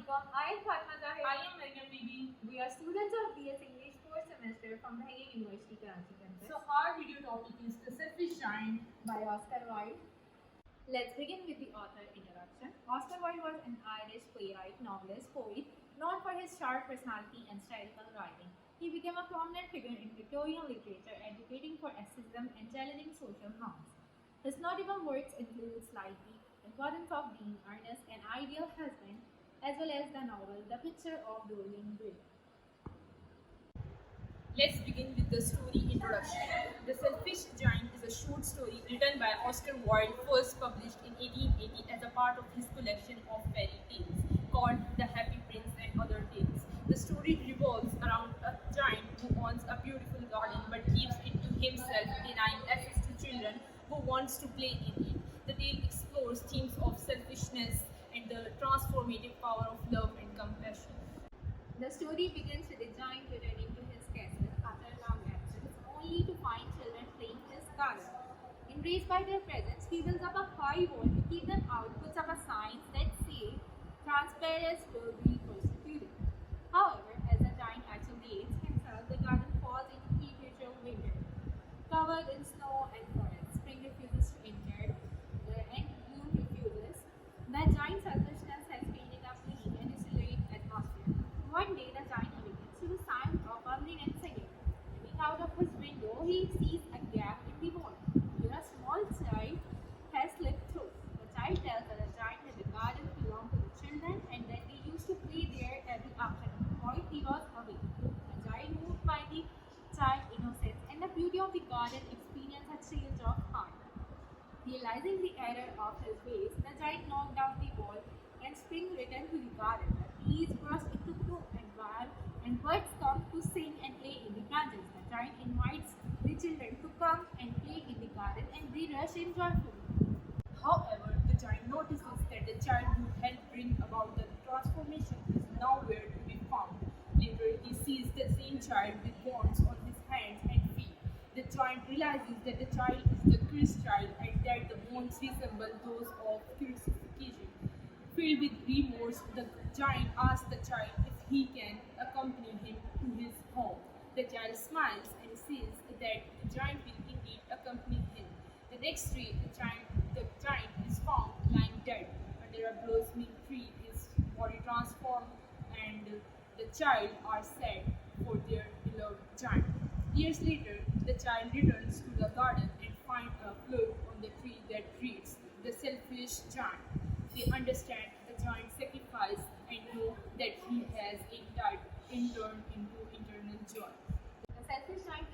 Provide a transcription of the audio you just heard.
I am Fatima Zahid. I am Maryam Bibi. We are students of BS English 4th semester from the University Karachi campus. So our video topic is The Selfish Giant by Oscar Wilde. Let's begin with the author introduction. Oscar Wilde was an Irish playwright, novelist, poet, known for his sharp personality and satirical writing. He became a prominent figure in Victorian literature, advocating for aesthetism and challenging social norms. His notable works include Slightly, Importance of Being Earnest, An Ideal Husband, as well as the novel The Picture of Dorian Gray. Let's begin with the story introduction. The Selfish Giant is a short story written by Oscar Wilde, first published in 1880 as a part of his collection of fairy tales called The Happy Prince and Other Tales. The story revolves around a giant who owns a beautiful garden but keeps it to himself, denying access to children who wants to play in it. The tale explores themes of selfishness and the transformative power of love and compassion. The story begins with the giant returning to his castle after a long absence, only to find children playing in his garden. Enraged by their presence, he builds up a high wall to keep them out, puts up a sign that says, "Transparent will be persecuted." However, as the giant accelerates himself, the garden falls into perpetual winter. Covered in snow and forest, spring refuses to enter, and June refuses. The giant's selfishness has painted a bleak and desolate atmosphere. One day, the giant awakens to the sound of bubbling and singing. Looking out of his window, he sees a gap in the wall where a small child has slipped through. The child tells the giant that the garden belonged to the children and that they used to play there every afternoon while he was away. The giant, moved by the child's innocence and the beauty of the garden, experienced a change of heart. Realizing the error of his ways, the giant knocked down the wall and spring returned to the garden. The trees burst into bloom and birds come to sing and play in the branches. The giant invites the children to come and play in the garden and they rush in joyfully. However, the giant notices that the child who helped bring about the transformation is nowhere to be found. Later, he sees the same child with bonds on his hands and feet. The giant realizes that the child is the cursed child and that the bones resemble those of crucifixion. Filled with remorse, the giant asks the child if he can accompany him to his home. The child smiles and says that the giant will indeed accompany him. The next day, the giant is found lying dead under a blossoming tree, his body transformed, and the child are sad for their beloved giant. Years later, the child returns to the garden and finds a plug on the tree that reads, "The Selfish Giant." They understand the giant's sacrifice and know that he has entered into eternal joy. The selfish giant